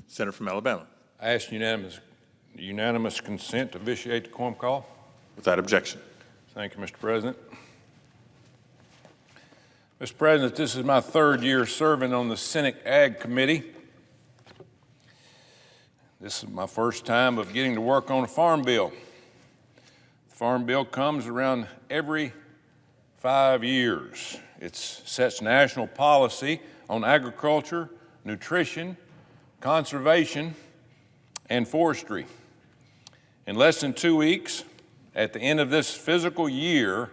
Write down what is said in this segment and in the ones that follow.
Senator from Alabama. I ask unanimous consent to vitiate the quorum call. Without objection. Thank you, Mr. President. Mr. President, this is my third year serving on the Senate Ag Committee. This is my first time of getting to work on a farm bill. The farm bill comes around every 5 years. It sets national policy on agriculture, nutrition, conservation, and forestry. In less than 2 weeks, at the end of this fiscal year,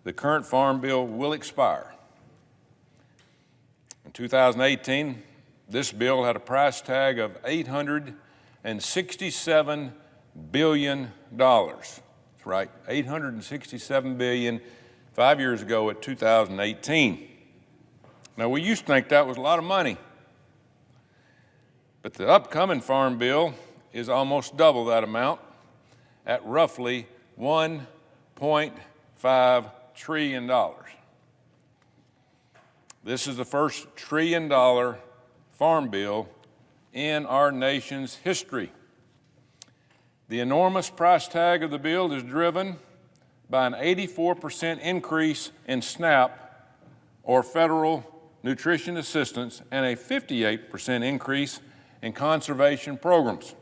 the current farm bill will expire. In 2018, this bill had a price tag of $867 billion. That's right, $867 billion 5 years ago at 2018. Now, we used to think that was a lot of money, but the upcoming farm bill is almost double that amount at roughly $1.5 trillion. This is the first $1 trillion farm bill in our nation's history. The enormous price tag of the bill is driven by an 84% increase in SNAP, or Federal Nutrition Assistance, and a 58% increase in conservation programs.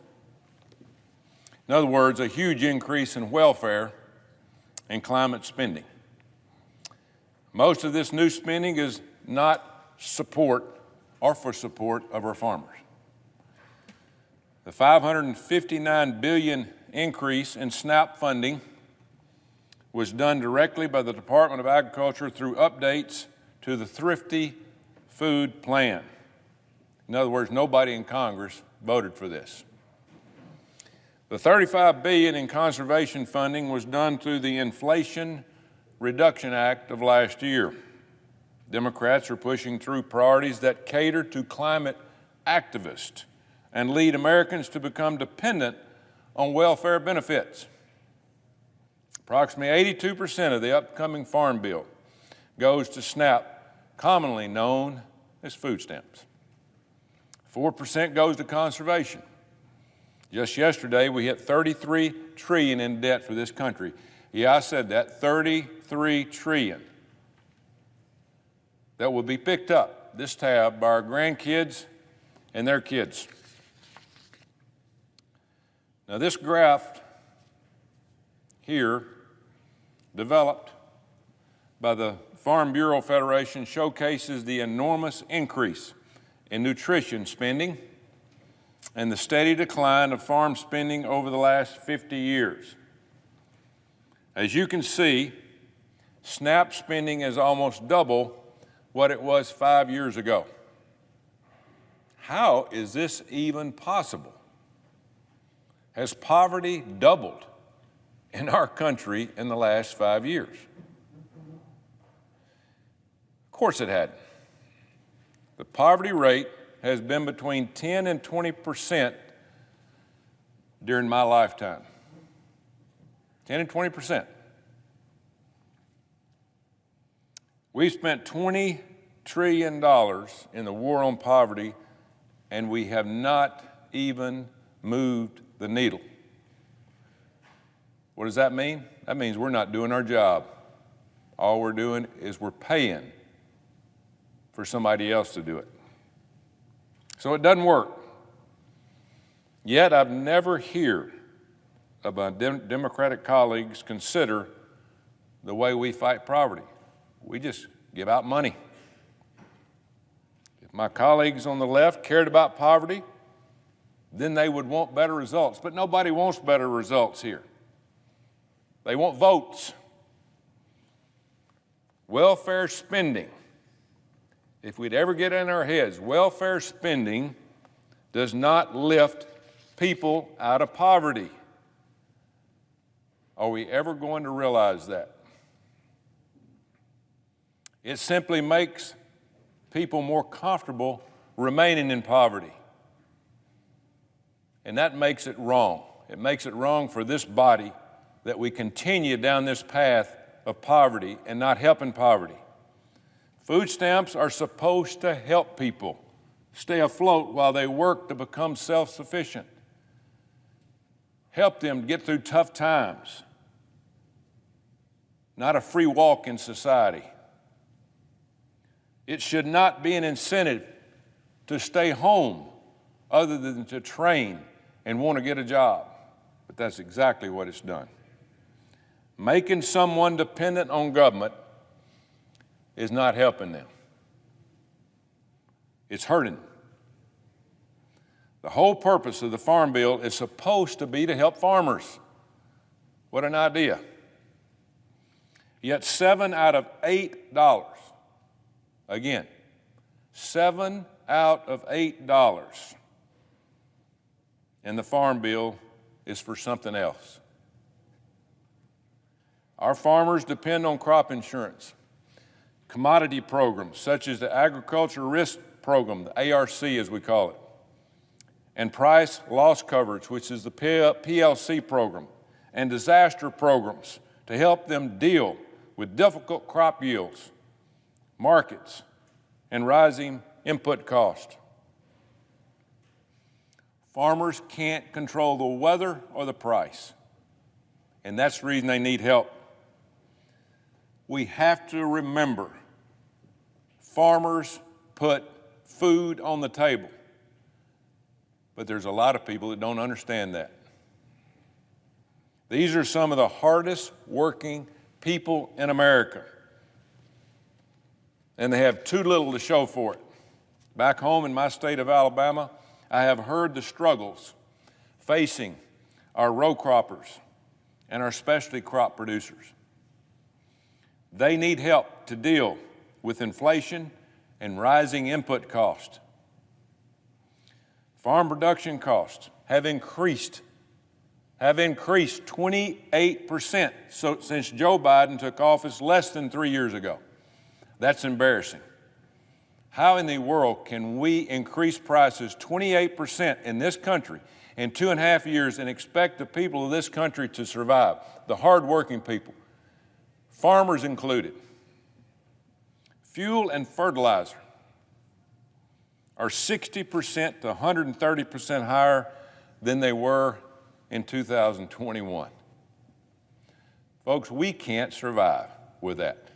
In other words, a huge increase in welfare and climate spending. Most of this new spending is not support or for support of our farmers. The $559 billion increase in SNAP funding was done directly by the Department of Agriculture through updates to the Thrifty Food Plan. In other words, nobody in Congress voted for this. The $35 billion in conservation funding was done through the Inflation Reduction Act of last year. Democrats are pushing through priorities that cater to climate activists and lead Americans to become dependent on welfare benefits. Approximately 82% of the upcoming farm bill goes to SNAP, commonly known as food stamps. 4% goes to conservation. Just yesterday, we hit $33 trillion in debt for this country. Yeah, I said that, $33 trillion. That will be picked up, this tab, by our grandkids and their kids. Now, this graph here, developed by the Farm Bureau Federation, showcases the enormous increase in nutrition spending and the steady decline of farm spending over the last 50 years. As you can see, SNAP spending is almost double what it was 5 years ago. How is this even possible? Has poverty doubled in our country in the last 5 years? Of course it hadn't. The poverty rate has been between 10 and 20% during my lifetime. 10 and 20%. We've spent $20 trillion in the war on poverty, and we have not even moved the needle. What does that mean? That means we're not doing our job. All we're doing is we're paying for somebody else to do it. So it doesn't work. Yet I've never heard of my Democratic colleagues consider the way we fight poverty. We just give out money. If my colleagues on the left cared about poverty, then they would want better results. But nobody wants better results here. They want votes. Welfare spending. If we'd ever get in our heads, welfare spending does not lift people out of poverty. Are we ever going to realize that? It simply makes people more comfortable remaining in poverty. And that makes it wrong. It makes it wrong for this body that we continue down this path of poverty and not helping poverty. Food stamps are supposed to help people stay afloat while they work to become self-sufficient. Help them get through tough times, not a free walk in society. It should not be an incentive to stay home other than to train and want to get a job. But that's exactly what it's done. Making someone dependent on government is not helping them. It's hurting them. The whole purpose of the Farm Bill is supposed to be to help farmers. What an idea. Yet $7 out of $8, again, $7 out of $8 in the Farm Bill is for something else. Our farmers depend on crop insurance, commodity programs such as the Agriculture Risk Program, the ARC as we call it, and price loss coverage, which is the PLC program, and disaster programs to help them deal with difficult crop yields, markets, and rising input costs. Farmers can't control the weather or the price, and that's the reason they need help. We have to remember, farmers put food on the table, but there's a lot of people that don't understand that. These are some of the hardest working people in America, and they have too little to show for it. Back home in my state of Alabama, I have heard the struggles facing our row croppers and our specialty crop producers. They need help to deal with inflation and rising input costs. Farm production costs have increased 28% since Joe Biden took office less than 3 years ago. That's embarrassing. How in the world can we increase prices 28% in this country in 2.5 years and expect the people of this country to survive, the hardworking people, farmers included? Fuel and fertilizer are 60% to 130% higher than they were in 2021. Folks, we can't survive with that.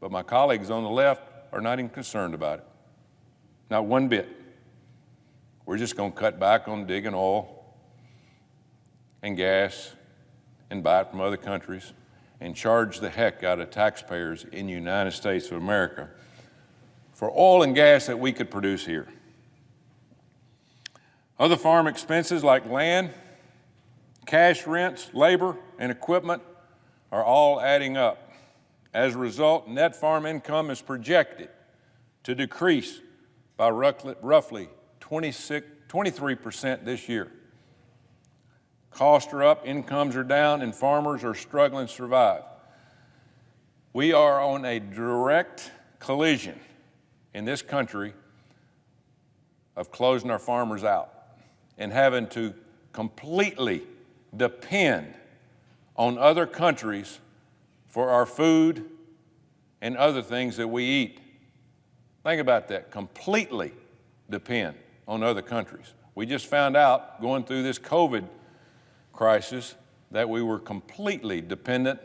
But my colleagues on the left are not even concerned about it. Not one bit. We're just going to cut back on digging oil and gas and buy it from other countries and charge the heck out of taxpayers in the United States of America for oil and gas that we could produce here. Other farm expenses like land, cash rents, labor, and equipment are all adding up. As a result, net farm income is projected to decrease by roughly 23% this year. Costs are up, incomes are down, and farmers are struggling to survive. We are on a direct collision in this country of closing our farmers out and having to completely depend on other countries for our food and other things that we eat. Think about that, completely depend on other countries. We just found out going through this COVID crisis that we were completely dependent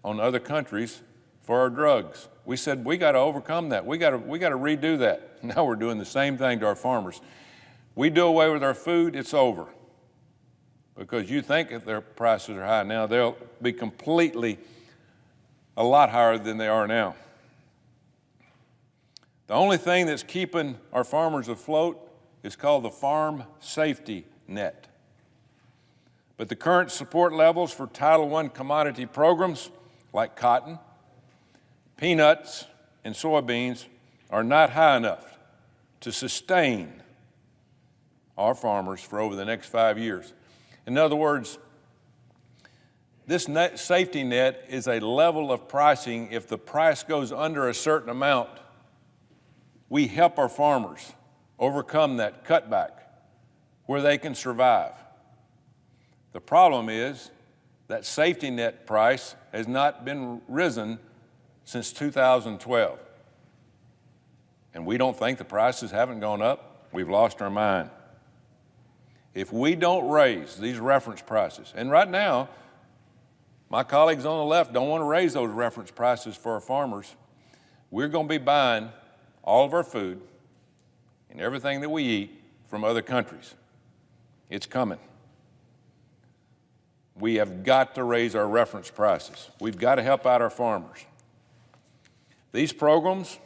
on other countries for our drugs. We said, we got to overcome that. We got to redo that. Now we're doing the same thing to our farmers. We do away with our food, it's over. Because you think if their prices are high now, they'll be completely a lot higher than they are now. The only thing that's keeping our farmers afloat is called the Farm Safety Net. But the current support levels for Title I commodity programs like cotton, peanuts, and soybeans are not high enough to sustain our farmers for over the next 5 years. In other words, this safety net is a level of pricing. If the price goes under a certain amount, we help our farmers overcome that cutback where they can survive. The problem is that safety net price has not been risen since 2012. and we don't think the prices haven't gone up, we've lost our mind. If we don't raise these reference prices, and right now, my colleagues on the left don't want to raise those reference prices for our farmers, we're going to be buying all of our food and everything that we eat from other countries. It's coming. We have got to raise our reference prices. We've got to help out our farmers. These programs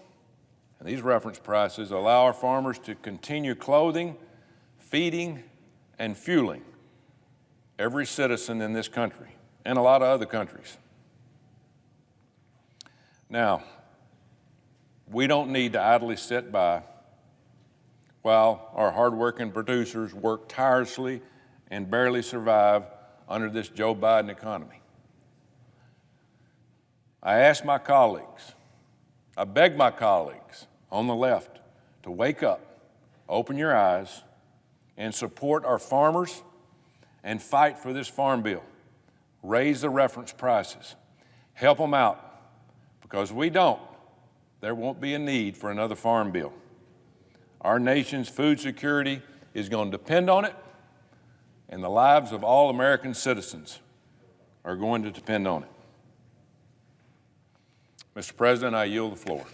and these reference prices allow our farmers to continue clothing, feeding, and fueling every citizen in this country and a lot of other countries. Now, we don't need to idly sit by while our hardworking producers work tirelessly and barely survive under this Joe Biden economy. I ask my colleagues, I beg my colleagues on the left to wake up, open your eyes, and support our farmers and fight for this farm bill. Raise the reference prices. Help them out, because if we don't, there won't be a need for another farm bill. Our nation's food security is going to depend on it, and the lives of all American citizens are going to depend on it. Mr. President, I yield the floor.